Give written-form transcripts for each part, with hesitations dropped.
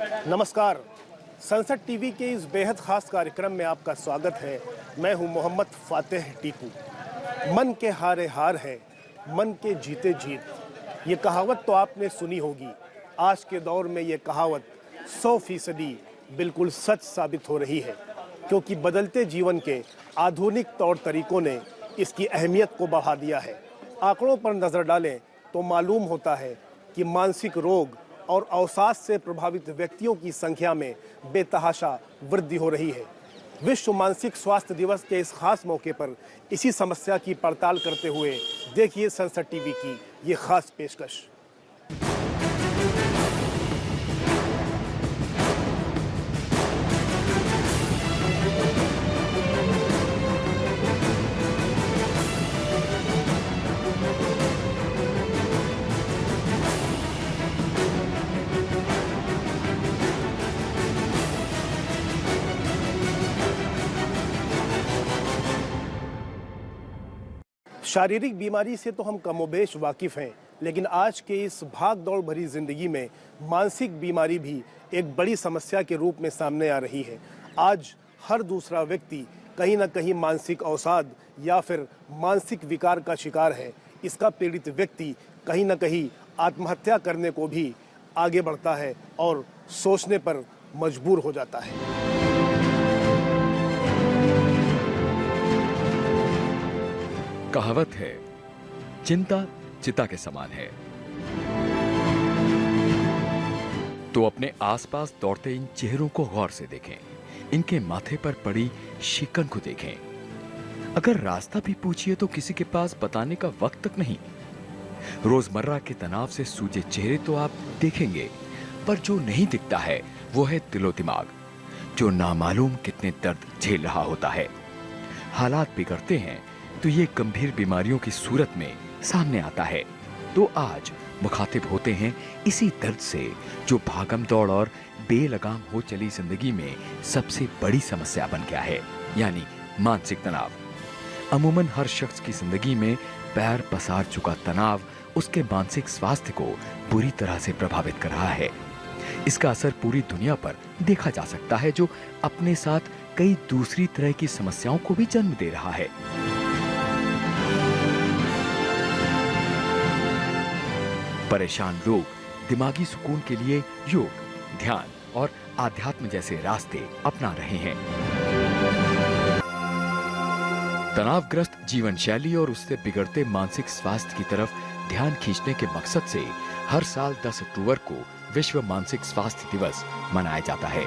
नमस्कार। संसद टीवी के इस बेहद खास कार्यक्रम में आपका स्वागत है। मैं हूं मोहम्मद फातेह टीपू। मन के हारे हार है, मन के जीते जीत। ये कहावत तो आपने सुनी होगी। आज के दौर में ये कहावत 100% बिल्कुल सच साबित हो रही है, क्योंकि बदलते जीवन के आधुनिक तौर तरीकों ने इसकी अहमियत को बढ़ा दिया है। आंकड़ों पर नजर डालें तो मालूम होता है कि मानसिक रोग और अवसाद से प्रभावित व्यक्तियों की संख्या में बेतहाशा वृद्धि हो रही है। विश्व मानसिक स्वास्थ्य दिवस के इस खास मौके पर इसी समस्या की पड़ताल करते हुए देखिए संसद टीवी की ये खास पेशकश। शारीरिक बीमारी से तो हम कमोबेश वाकिफ हैं, लेकिन आज के इस भाग दौड़ भरी जिंदगी में मानसिक बीमारी भी एक बड़ी समस्या के रूप में सामने आ रही है। आज हर दूसरा व्यक्ति कहीं ना कहीं मानसिक अवसाद या फिर मानसिक विकार का शिकार है। इसका पीड़ित व्यक्ति कहीं ना कहीं आत्महत्या करने को भी आगे बढ़ता है और सोचने पर मजबूर हो जाता है। कहावत है, चिंता चिता के समान है। तो अपने आसपास दौड़ते इन चेहरों को गौर से देखें, इनके माथे पर पड़ी शिकन को देखें। अगर रास्ता भी पूछिए तो किसी के पास बताने का वक्त तक नहीं। रोजमर्रा के तनाव से सूजे चेहरे तो आप देखेंगे, पर जो नहीं दिखता है वो है दिलो दिमाग, जो नामालूम कितने दर्द झेल रहा होता है। हालात बिगड़ते हैं तो ये गंभीर बीमारियों की सूरत में सामने आता है। तो आज मुखातिब होते हैं इसी दर्द से, जो भागम दौड़ और बेलगाम हो चली जिंदगी में सबसे बड़ी समस्या बन गया है, यानी मानसिक तनाव। अमूमन हर शख्स की जिंदगी में पैर पसार चुका तनाव उसके मानसिक स्वास्थ्य को बुरी तरह से प्रभावित कर रहा है। इसका असर पूरी दुनिया पर देखा जा सकता है, जो अपने साथ कई दूसरी तरह की समस्याओं को भी जन्म दे रहा है। परेशान लोग दिमागी सुकून के लिए योग, ध्यान और आध्यात्म जैसे रास्ते अपना रहे हैं। तनावग्रस्त जीवन शैली और उससे बिगड़ते मानसिक स्वास्थ्य की तरफ ध्यान खींचने के मकसद से हर साल 10 अक्टूबर को विश्व मानसिक स्वास्थ्य दिवस मनाया जाता है।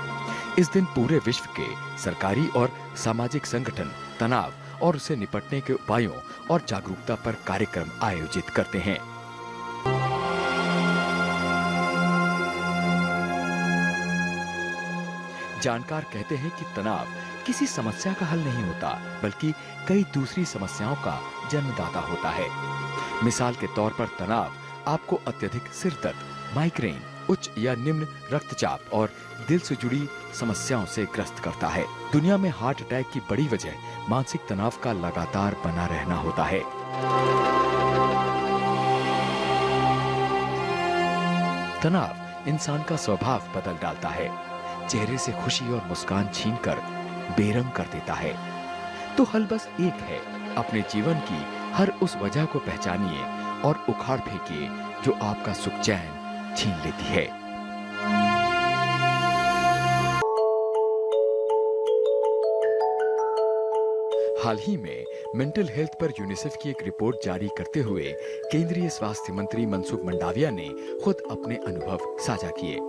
इस दिन पूरे विश्व के सरकारी और सामाजिक संगठन तनाव और उससे निपटने के उपायों और जागरूकता पर कार्यक्रम आयोजित करते हैं। जानकार कहते हैं कि तनाव किसी समस्या का हल नहीं होता, बल्कि कई दूसरी समस्याओं का जन्मदाता होता है। मिसाल के तौर पर तनाव आपको अत्यधिक सिर दर्द, माइग्रेन, उच्च या निम्न रक्तचाप और दिल से जुड़ी समस्याओं से ग्रस्त करता है। दुनिया में हार्ट अटैक की बड़ी वजह मानसिक तनाव का लगातार बना रहना होता है। तनाव इंसान का स्वभाव बदल डालता है, चेहरे से खुशी और मुस्कान छीनकर बेरंग कर देता है। तो हल बस एक है, अपने जीवन की हर उस वजह को पहचानिए और उखाड़ फेंकिए जो आपका सुख चैन छीन लेती है। हाल ही में मेंटल हेल्थ पर यूनिसेफ की एक रिपोर्ट जारी करते हुए केंद्रीय स्वास्थ्य मंत्री मनसुख मंडाविया ने खुद अपने अनुभव साझा किए।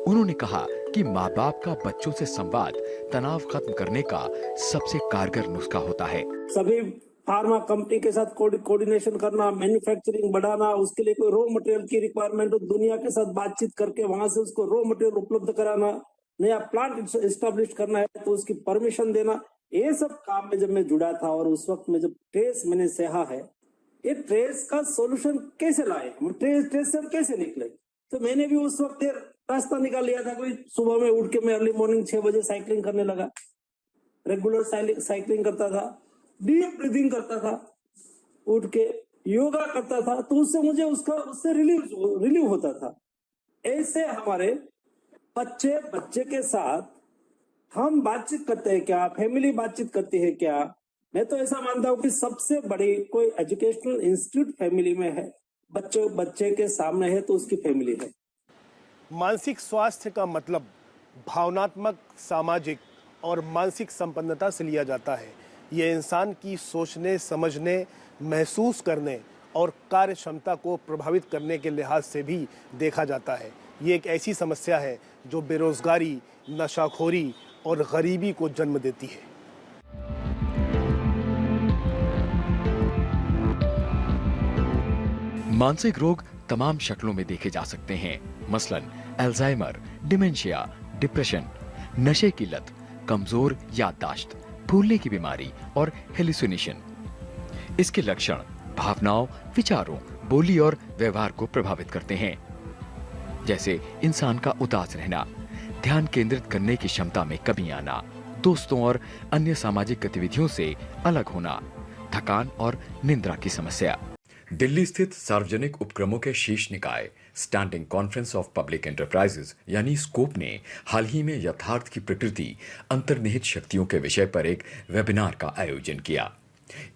उन्होंने कहा कि माँ बाप का बच्चों से संवाद तनाव खत्म करने का सबसे कारगर नुस्खा होता है। सभी फार्मा कंपनी के साथ कोऑर्डिनेशन करना, मैन्युफैक्चरिंग बढ़ाना, उसके लिए कोई रॉ मटेरियल की रिक्वायरमेंट हो, दुनिया के साथ बातचीत करके वहां से उसको रॉ मटेरियल उपलब्ध कराना, नया प्लांट एस्टेब्लिश करना है तो उसकी परमिशन देना। ये सब काम में जब मैं जुड़ा था और उस वक्त में जब ट्रेस मैंने सहा है, ये ट्रेस का सोल्यूशन कैसे लाए, ट्रेस से कैसे निकले, तो मैंने भी उस वक्त रास्ता निकाल लिया था। कोई सुबह में उठ के मैं अर्ली मॉर्निंग 6 बजे साइकिलिंग करने लगा, रेगुलर साइकिलिंग करता था, डीप ब्रीदिंग करता था, उठ के योगा करता था, तो उससे मुझे उससे रिलीव होता था। ऐसे हमारे बच्चे बच्चे के साथ हम बातचीत करते हैं क्या, फैमिली बातचीत करती है क्या? मैं तो ऐसा मानता हूँ कि सबसे बड़ी कोई एजुकेशनल इंस्टीट्यूट फैमिली में है। बच्चे के सामने है तो उसकी फैमिली है। मानसिक स्वास्थ्य का मतलब भावनात्मक, सामाजिक और मानसिक संपन्नता से लिया जाता है। ये इंसान की सोचने, समझने, महसूस करने और कार्य क्षमता को प्रभावित करने के लिहाज से भी देखा जाता है। ये एक ऐसी समस्या है जो बेरोजगारी, नशाखोरी और गरीबी को जन्म देती है। मानसिक रोग तमाम शक्लों में देखे जा सकते हैं, मसलन अल्जाइमर, डिमेंशिया, डिप्रेशन, नशे की लत, कमजोर याददाश्त, भूलने की बीमारी और हेलुसिनेशन। इसके लक्षण भावनाओं, विचारों, बोली और व्यवहार को प्रभावित करते हैं, जैसे इंसान का उदास रहना, ध्यान केंद्रित करने की क्षमता में कमी आना, दोस्तों और अन्य सामाजिक गतिविधियों से अलग होना, थकान और निद्रा की समस्या। दिल्ली स्थित सार्वजनिक उपक्रमों के शीर्ष निकाय standing conference of public enterprises यानी स्कोप ने हाल ही में यथार्थ की प्रकृति, अंतर्निहित शक्तियों के विषय पर एक वेबिनार का आयोजन किया।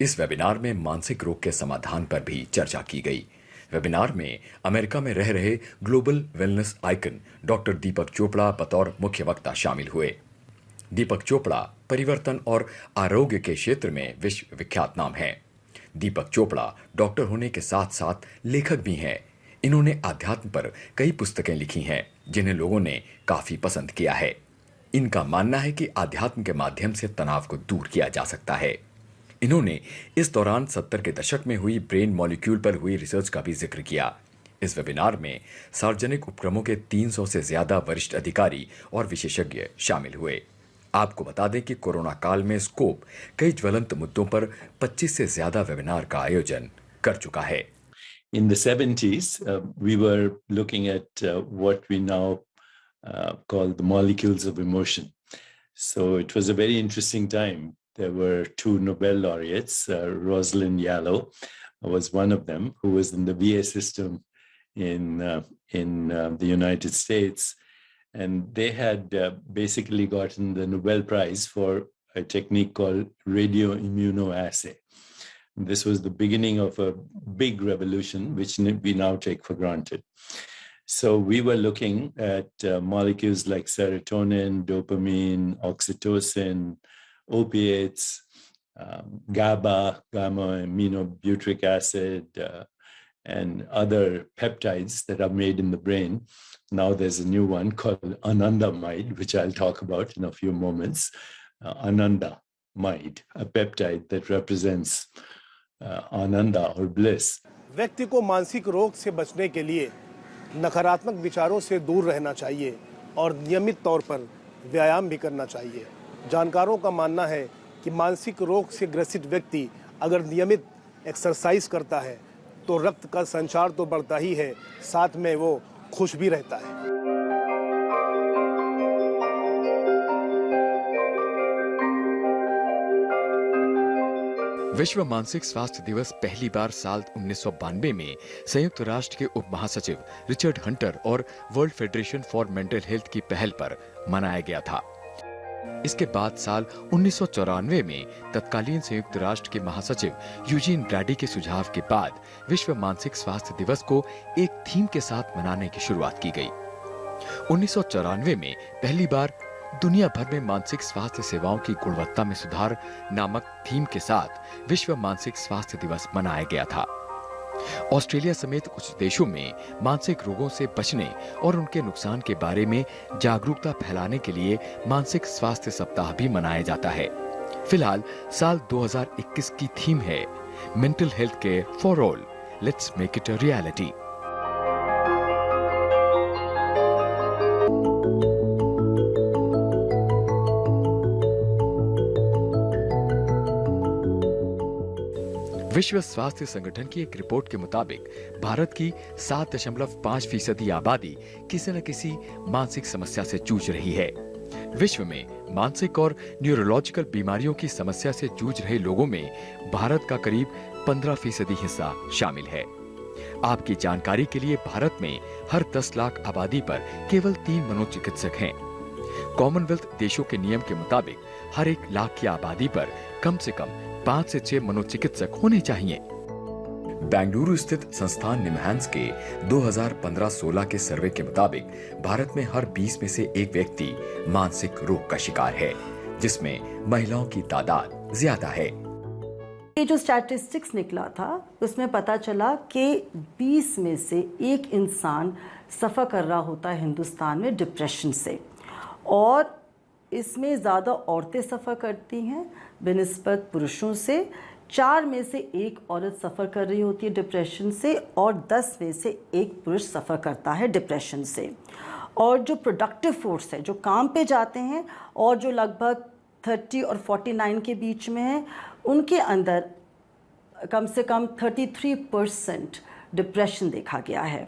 इस वेबिनार में मानसिक रोग के समाधान पर भी चर्चा की गई। वेबिनार में अमेरिका में रह रहे ग्लोबल वेलनेस आइकन डॉक्टर दीपक चोपड़ा बतौर मुख्य वक्ता शामिल हुए। दीपक चोपड़ा परिवर्तन और आरोग्य के क्षेत्र में विश्व विख्यात नाम है। दीपक चोपड़ा डॉक्टर होने के साथ साथ लेखक भी हैं। इन्होंने आध्यात्म पर कई पुस्तकें लिखी हैं, जिन्हें लोगों ने काफी पसंद किया है। इनका मानना है कि आध्यात्म के माध्यम से तनाव को दूर किया जा सकता है। इन्होंने इस दौरान 70 के दशक में हुई ब्रेन मॉलिक्यूल पर हुई रिसर्च का भी जिक्र किया। इस वेबिनार में सार्वजनिक उपक्रमों के 300 से ज्यादा वरिष्ठ अधिकारी और विशेषज्ञ शामिल हुए। आपको बता दें कि कोरोना काल में स्कोप कई ज्वलंत मुद्दों पर 25 से ज्यादा वेबिनार का आयोजन कर चुका है। In the 70s, we were looking at what we now call the molecules of emotion. So it was a very interesting time. There were two Nobel laureates. Rosalind Yallow was one of them, who was in the VA system in the United States. And they had basically gotten the Nobel Prize for a technique called radioimmunoassay. This was the beginning of a big revolution, which we now take for granted. So we were looking at molecules like serotonin, dopamine, oxytocin, opiates, GABA, gamma-aminobutyric acid, and other peptides that are made in the brain. Now there's a new one called anandamide, which I'll talk about in a few moments. Anandamide, a peptide that represents Ananda और bliss. व्यक्ति को मानसिक रोग से बचने के लिए नकारात्मक विचारों से दूर रहना चाहिए और नियमित तौर पर व्यायाम भी करना चाहिए। जानकारों का मानना है कि मानसिक रोग से ग्रसित व्यक्ति अगर नियमित एक्सरसाइज करता है तो रक्त का संचार तो बढ़ता ही है, साथ में वो खुश भी रहता है। विश्व मानसिक स्वास्थ्य दिवस पहली बार साल 1992 में संयुक्त राष्ट्र के उप महासचिव रिचर्ड हंटर और world federation for mental health की पहल पर मनाया गया था। इसके बाद साल 1994 में तत्कालीन संयुक्त राष्ट्र के महासचिव यूजीन ब्रैडी के सुझाव के बाद विश्व मानसिक स्वास्थ्य दिवस को एक थीम के साथ मनाने की शुरुआत की गई। 1994 में पहली बार दुनिया भर में मानसिक स्वास्थ्य सेवाओं की गुणवत्ता में सुधार नामक थीम के साथ विश्व मानसिक स्वास्थ्य दिवस मनाया गया था। ऑस्ट्रेलिया समेत कुछ देशों में मानसिक रोगों से बचने और उनके नुकसान के बारे में जागरूकता फैलाने के लिए मानसिक स्वास्थ्य सप्ताह भी मनाया जाता है। फिलहाल साल 2021 की थीम है mental health care for all, let's make it a reality. विश्व स्वास्थ्य संगठन की एक रिपोर्ट के मुताबिक भारत की 7.5% आबादी किसी न किसी मानसिक समस्या से जूझ रही है। विश्व में मानसिक और न्यूरोलॉजिकल बीमारियों की समस्या से जूझ रहे लोगों में भारत का करीब 15% हिस्सा शामिल है। आपकी जानकारी के लिए भारत में हर 10 लाख आबादी पर केवल 3 मनोचिकित्सक हैं। कॉमनवेल्थ देशों के नियम के मुताबिक हर 1 लाख की आबादी पर कम से कम 5 से 6 मनोचिकित्सक होने चाहिए। बेंगलुरु स्थित संस्थान निमहांस के 2015-16 के सर्वे के मुताबिक भारत में हर 20 में से एक व्यक्ति मानसिक रोग का शिकार है, जिसमें महिलाओं की तादाद ज्यादा है। ये जो स्टैटिस्टिक्स निकला था उसमें पता चला कि 20 में से एक इंसान सफ़र कर रहा होता है हिंदुस्तान में डिप्रेशन से, और इसमें ज़्यादा औरतें सफ़र करती हैं बनिस्बत पुरुषों से। 4 में से एक औरत सफ़र कर रही होती है डिप्रेशन से, और 10 में से एक पुरुष सफ़र करता है डिप्रेशन से। और जो प्रोडक्टिव फोर्स है, जो काम पे जाते हैं और जो लगभग 30 और 49 के बीच में है, उनके अंदर कम से कम 33% डिप्रेशन देखा गया है।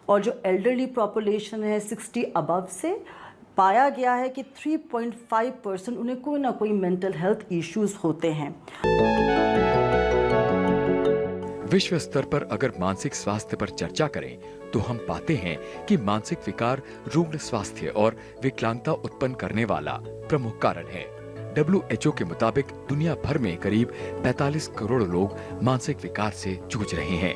और जो एल्डरली पॉपुलेशन है 60 अबव से, पाया गया है कि 3.5% उन्हें कोई ना कोई मेंटल हेल्थ इश्यूज होते हैं। विश्व स्तर पर अगर मानसिक स्वास्थ्य पर चर्चा करें तो हम पाते हैं कि मानसिक विकार रुग्ण स्वास्थ्य और विकलांगता उत्पन्न करने वाला प्रमुख कारण है। WHO के मुताबिक दुनिया भर में करीब 45 करोड़ लोग मानसिक विकार से जूझ रहे हैं।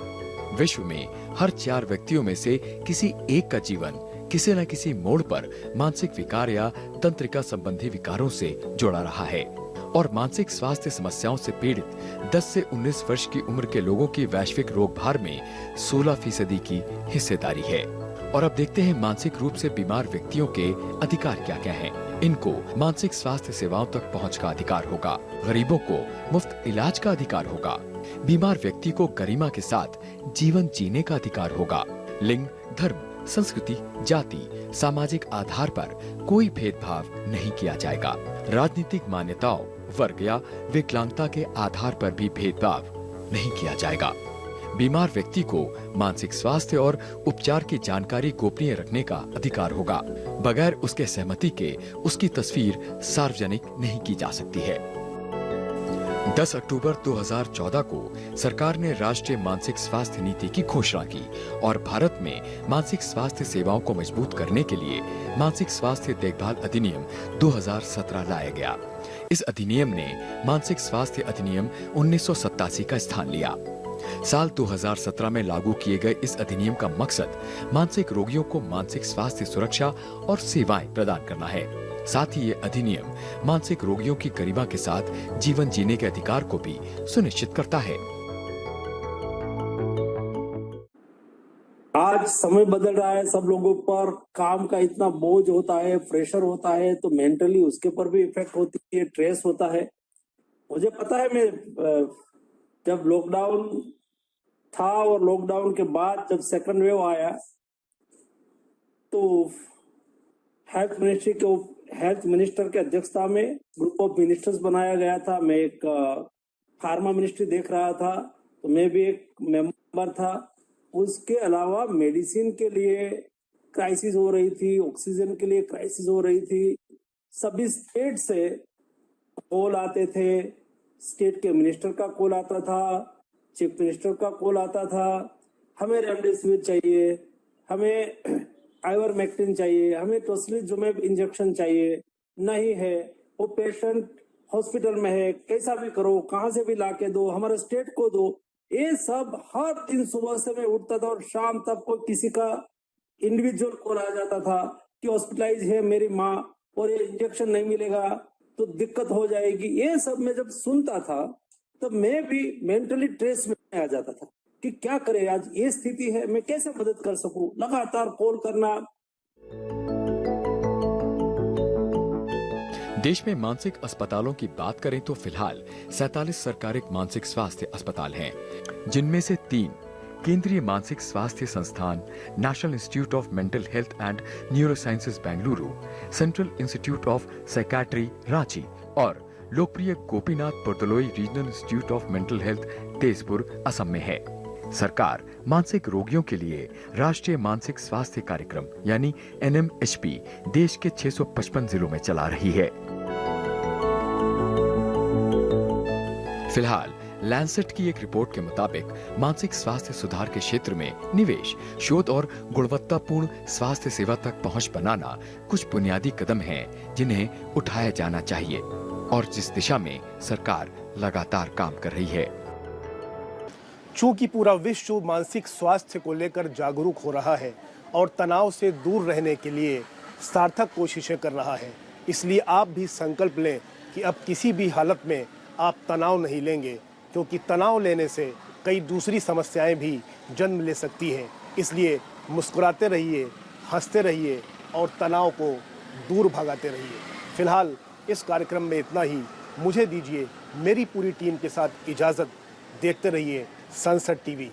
विश्व में हर 4 व्यक्तियों में से किसी एक का जीवन किसी न किसी मोड़ पर मानसिक विकार या तंत्रिका संबंधी विकारों से जुड़ा रहा है, और मानसिक स्वास्थ्य समस्याओं से पीड़ित 10 से 19 वर्ष की उम्र के लोगों की वैश्विक रोग भार में 16% की हिस्सेदारी है। और अब देखते हैं मानसिक रूप से बीमार व्यक्तियों के अधिकार क्या क्या हैं। इनको मानसिक स्वास्थ्य सेवाओं तक पहुंच का अधिकार होगा, गरीबों को मुफ्त इलाज का अधिकार होगा, बीमार व्यक्ति को गरिमा के साथ जीवन जीने का अधिकार होगा, लिंग, धर्म, संस्कृति, जाति, सामाजिक आधार पर कोई भेदभाव नहीं किया जाएगा। राजनीतिक मान्यताओं, वर्ग या विकलांगता के आधार पर भी भेदभाव नहीं किया जाएगा। बीमार व्यक्ति को मानसिक स्वास्थ्य और उपचार की जानकारी गोपनीय रखने का अधिकार होगा। बगैर उसके सहमति के उसकी तस्वीर सार्वजनिक नहीं की जा सकती है। 10 अक्टूबर 2014 को सरकार ने राष्ट्रीय मानसिक स्वास्थ्य नीति की घोषणा की और भारत में मानसिक स्वास्थ्य सेवाओं को मजबूत करने के लिए मानसिक स्वास्थ्य देखभाल अधिनियम 2017 लाया गया। इस अधिनियम ने मानसिक स्वास्थ्य अधिनियम 1987 का स्थान लिया। साल 2017 में लागू किए गए इस अधिनियम का मकसद मानसिक रोगियों को मानसिक स्वास्थ्य सुरक्षा और सेवाएं प्रदान करना है। साथ ही ये अधिनियम मानसिक रोगियों की गरिमा के साथ जीवन जीने के अधिकार को भी सुनिश्चित करता है। आज समय बदल रहा है, सब लोगों पर काम का इतना बोझ होता है, प्रेशर होता है, तो मेंटली उसके पर भी इफेक्ट होती है, स्ट्रेस होता है। मुझे पता है, मैं जब लॉकडाउन था और लॉकडाउन के बाद जब सेकंड वेव आया तो हेल्थ मिनिस्टर के अध्यक्षता में ग्रुप ऑफ मिनिस्टर्स बनाया गया था। मैं एक फार्मा मिनिस्ट्री देख रहा था, तो मैं भी एक मेंबर था। उसके अलावा मेडिसिन के लिए क्राइसिस हो रही थी, ऑक्सीजन के लिए क्राइसिस हो रही थी। सभी स्टेट से कॉल आते थे, स्टेट के मिनिस्टर का कॉल आता था, चीफ मिनिस्टर का कॉल आता था, हमें रेमडेसिविर चाहिए, हमें आइवरमेक्टिन चाहिए, हमें टोसिलिजुमेब इंजेक्शन चाहिए, नहीं है, वो पेशेंट हॉस्पिटल में है, कैसा भी करो, कहाँ से भी लाके दो, हमारे स्टेट को दो। ये सब हर दिन सुबह से मैं उठता था और शाम तक को किसी का इंडिविजुअल कॉल आ जाता था कि हॉस्पिटलाइज है मेरी माँ और ये इंजेक्शन नहीं मिलेगा तो दिक्कत हो जाएगी। ये सब मैं जब सुनता था तब मैं भी मेंटली स्ट्रेस में आ जाता था कि क्या करें, आज ये स्थिति है, मैं कैसे मदद कर सकूं। लगातार कॉल करना। देश में मानसिक अस्पतालों की बात करें तो फिलहाल 47 सरकारी मानसिक स्वास्थ्य अस्पताल हैं, जिनमें से 3 केंद्रीय मानसिक स्वास्थ्य संस्थान National Institute of Mental Health and Neurosciences Bengaluru, Central Institute of Psychiatry Ranchi और लोकप्रिय Gopinath Bardoloi Regional Institute of Mental Health Tezpur, Assam में है। सरकार मानसिक रोगियों के लिए राष्ट्रीय मानसिक स्वास्थ्य कार्यक्रम यानी NMHP देश के 655 जिलों में चला रही है। फिलहाल लैंसेट की एक रिपोर्ट के मुताबिक मानसिक स्वास्थ्य सुधार के क्षेत्र में निवेश, शोध और गुणवत्तापूर्ण स्वास्थ्य सेवा तक पहुंच बनाना कुछ बुनियादी कदम हैं जिन्हें उठाया जाना चाहिए और जिस दिशा में सरकार लगातार काम कर रही है। चूंकि पूरा विश्व मानसिक स्वास्थ्य को लेकर जागरूक हो रहा है और तनाव से दूर रहने के लिए सार्थक कोशिशें कर रहा है, इसलिए आप भी संकल्प लें कि अब किसी भी हालत में आप तनाव नहीं लेंगे, क्योंकि तनाव लेने से कई दूसरी समस्याएं भी जन्म ले सकती हैं। इसलिए मुस्कुराते रहिए, हंसते रहिए और तनाव को दूर भगाते रहिए। फिलहाल इस कार्यक्रम में इतना ही। मुझे दीजिए मेरी पूरी टीम के साथ इजाज़त। देखते रहिए सनसेट टीवी।